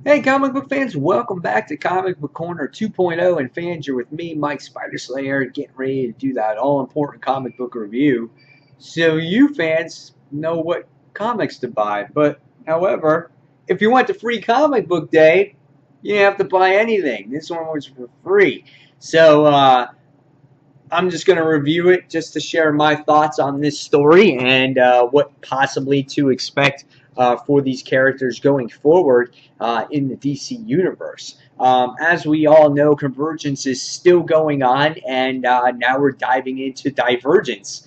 Hey, comic book fans, welcome back to Comic Book Corner 2.0. And fans, you're with me, Mike Spider Slayer, getting ready to do that all important comic book review. So, you fans know what comics to buy. But, however, if you want the free comic book day, you didn't have to buy anything. This one was for free. So, I'm just going to review it just to share my thoughts on this story and what possibly to expect for these characters going forward in the DC universe. As we all know, Convergence is still going on, and now we're diving into Divergence,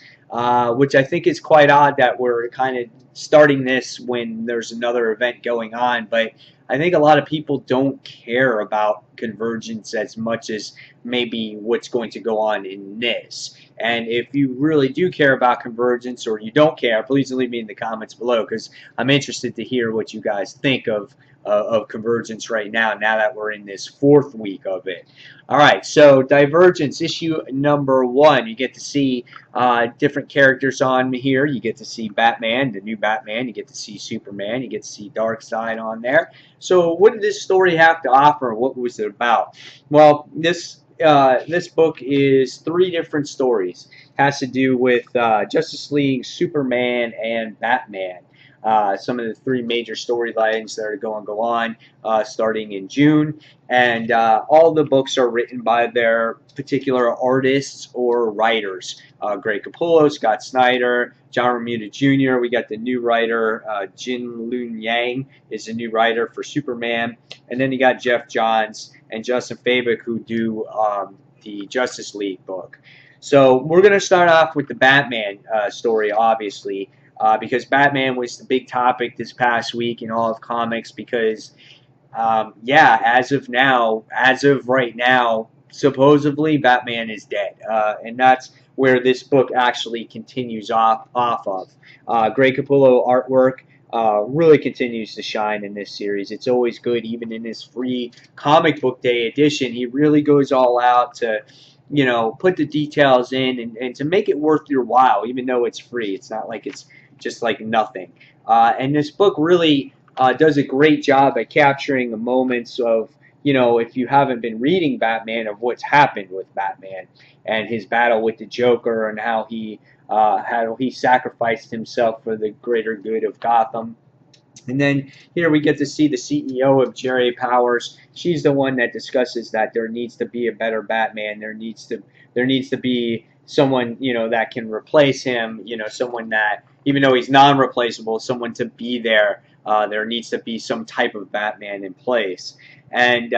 which I think is quite odd that we're kind of starting this when there's another event going on, but I think a lot of people don't care about Convergence as much as maybe what's going to go on in this. And if you really do care about Convergence, or you don't care, please leave me in the comments below, because I'm interested to hear what you guys think of Convergence right now that we're in this fourth week of it. Alright, so Divergence, issue number 1. You get to see different characters on here. You get to see Batman, the new Batman. You get to see Superman. You get to see Darkseid on there. So what did this story have to offer? What was it about? Well, this book is 3 different stories. It has to do with Justice League, Superman, and Batman. Some of the 3 major storylines that are going to go on starting in June. And all the books are written by their particular artists or writers. Greg Capullo, Scott Snyder, John Romita Jr. We got the new writer, Jin Lun Yang is the new writer for Superman. And then you got Jeff Johns and Justin Fabic, who do the Justice League book. So we're going to start off with the Batman story, obviously. Because Batman was the big topic this past week in all of comics, because yeah, as of right now, supposedly Batman is dead, and that's where this book actually continues off of. Greg Capullo artwork really continues to shine in this series. It's always good, even in this free comic book day edition. He really goes all out to, you know, put the details in and to make it worth your while, even though it's free. It's not like it's just like nothing. And this book really does a great job at capturing the moments of, you know, if you haven't been reading Batman, of what's happened with Batman and his battle with the Joker, and how he sacrificed himself for the greater good of Gotham. And then here we get to see the CEO of Jerry Powers. She's the one that discusses that there needs to be a better Batman. There needs to be someone, you know, that can replace him. You know, someone that, even though he's non-replaceable, someone to be there. There needs to be some type of Batman in place. And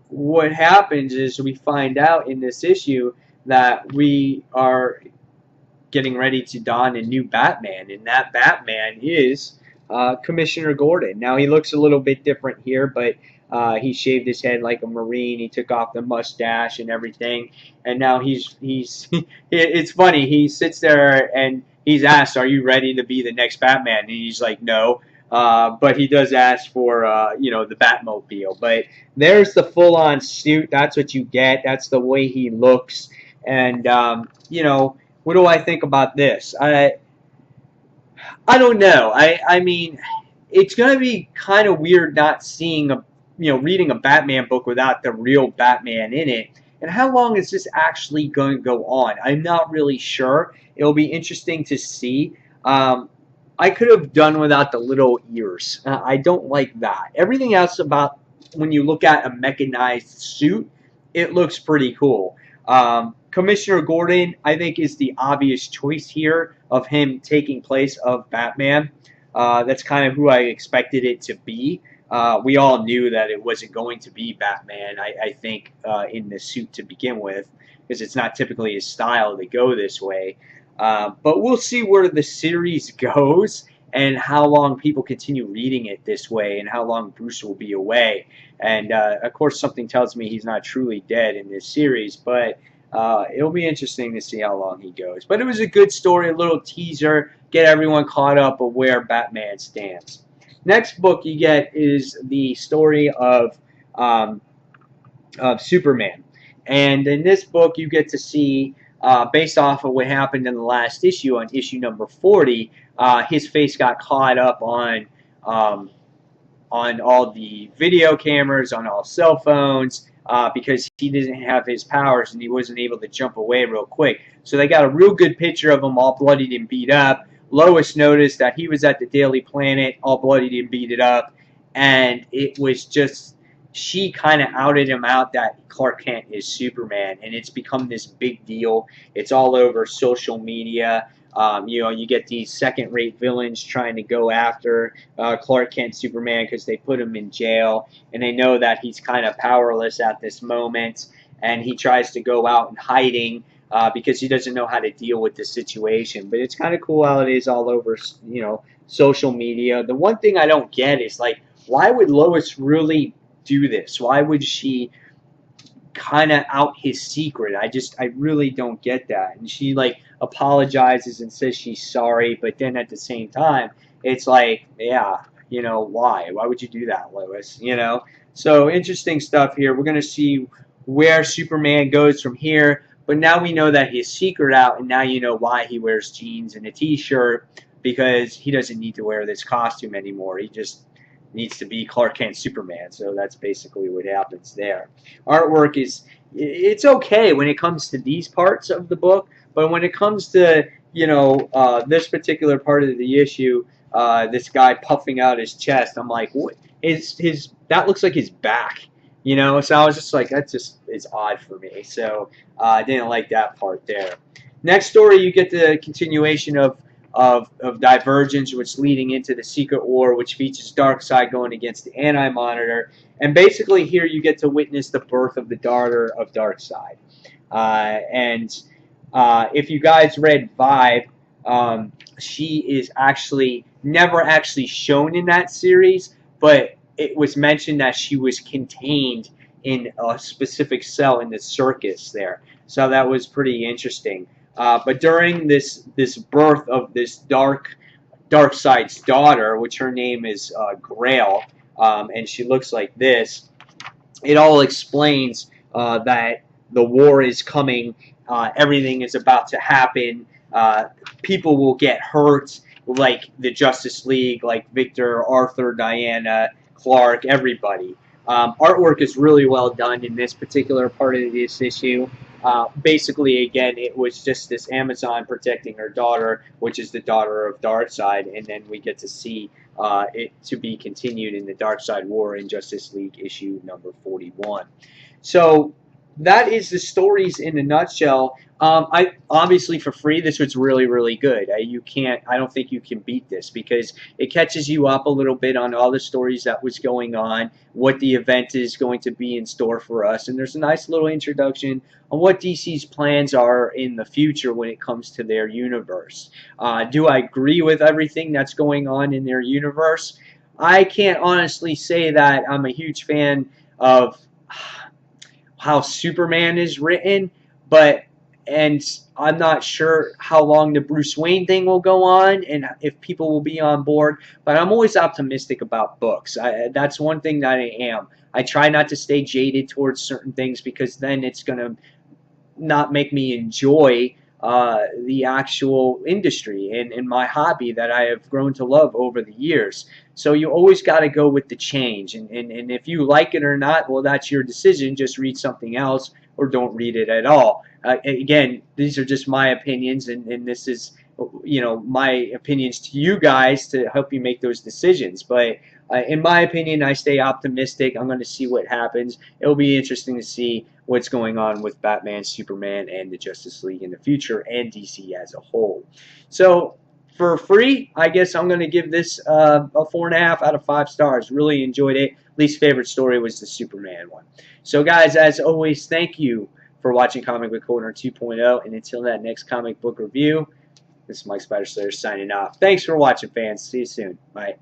what happens is we find out in this issue that we are getting ready to don a new Batman, and that Batman is Commissioner Gordon. Now, he looks a little bit different here, but he shaved his head like a Marine. He took off the mustache and everything, and now he's it's funny. He sits there and he's asked, "Are you ready to be the next Batman?" And he's like, "No." But he does ask for, you know, the Batmobile. But there's the full-on suit. That's what you get. That's the way he looks. And you know, what do I think about this? I don't know. I mean, it's going to be kind of weird not seeing reading a Batman book without the real Batman in it. And how long is this actually going to go on? I'm not really sure. It'll be interesting to see. I could have done without the little ears. I don't like that. Everything else about, when you look at a mechanized suit, it looks pretty cool. Commissioner Gordon, I think, is the obvious choice here of him taking place of Batman. That's kind of who I expected it to be. We all knew that it wasn't going to be Batman, I think, in the suit to begin with, because it's not typically his style to go this way. But we'll see where the series goes and how long people continue reading it this way, and how long Bruce will be away. And, of course, something tells me he's not truly dead in this series, but it'll be interesting to see how long he goes. But it was a good story, a little teaser, get everyone caught up of where Batman stands. Next book you get is the story of Superman. And in this book you get to see, based off of what happened in the last issue, on issue number 40, his face got caught up on on all the video cameras, on all cell phones, because he didn't have his powers and he wasn't able to jump away real quick. So they got a real good picture of him all bloodied and beat up. Lois noticed that he was at the Daily Planet all bloodied and beat it up, and it was just, she kind of outed him out that Clark Kent is Superman, and it's become this big deal. It's all over social media. You get these second-rate villains trying to go after Clark Kent Superman because they put him in jail, and they know that he's kind of powerless at this moment, and he tries to go out in hiding because he doesn't know how to deal with the situation. But it's kind of cool how it is all over, social media. The one thing I don't get is, like, why would Lois really do this? Why would she kind of out his secret? I really don't get that. And she, like, apologizes and says she's sorry, but then at the same time, it's like, yeah, why would you do that, Lois? So interesting stuff here. We're going to see where Superman goes from here, but now we know that his secret out, and now you know why he wears jeans and a t-shirt, because he doesn't need to wear this costume anymore. He just needs to be Clark Kent Superman. So that's basically what happens there. Artwork it's okay when it comes to these parts of the book, but when it comes to this particular part of the issue, this guy puffing out his chest, I'm like, what is that? Looks like his back, So I was just like, that just is odd for me. So I didn't like that part there. Next story, you get the continuation of Divergence, which is leading into the Secret War, which features Darkseid going against the Anti-Monitor. And basically here you get to witness the birth of the daughter of Darkseid. If you guys read Vibe, she is actually never actually shown in that series, but it was mentioned that she was contained in a specific cell in the circus there. So that was pretty interesting. But during this birth of this Darkseid's daughter, which her name is Grail, and she looks like this, it all explains that the war is coming, everything is about to happen, people will get hurt, like the Justice League, like Victor, Arthur, Diana, Clark, everybody. Artwork is really well done in this particular part of this issue. Basically, again, it was just this Amazon protecting her daughter, which is the daughter of Darkseid, and then we get to see it to be continued in the Darkseid War in Justice League issue number 41. So that is the stories in a nutshell. I obviously for free, this was really, really good. I don't think you can beat this because it catches you up a little bit on all the stories that was going on, what the event is going to be in store for us, and there's a nice little introduction on what DC's plans are in the future when it comes to their universe. Do I agree with everything that's going on in their universe? I can't honestly say that I'm a huge fan of how Superman is written, and I'm not sure how long the Bruce Wayne thing will go on and if people will be on board, but I'm always optimistic about books. That's one thing that I am. I try not to stay jaded towards certain things because then it's going to not make me enjoy the actual industry and my hobby that I have grown to love over the years. So you always got to go with the change, and if you like it or not, well, that's your decision. Just read something else or don't read it at all. Again, these are just my opinions, and this is my opinions to you guys to help you make those decisions. But in my opinion, I stay optimistic. I'm going to see what happens. It'll be interesting to see what's going on with Batman, Superman, and the Justice League in the future, and DC as a whole. So for free, I guess I'm going to give this a 4.5 out of 5 stars. Really enjoyed it. Least favorite story was the Superman one. So guys, as always, thank you for watching Comic Book Corner 2.0, and until that next comic book review, this is Mike Spider Slayer signing off. Thanks for watching, fans. See you soon. Bye.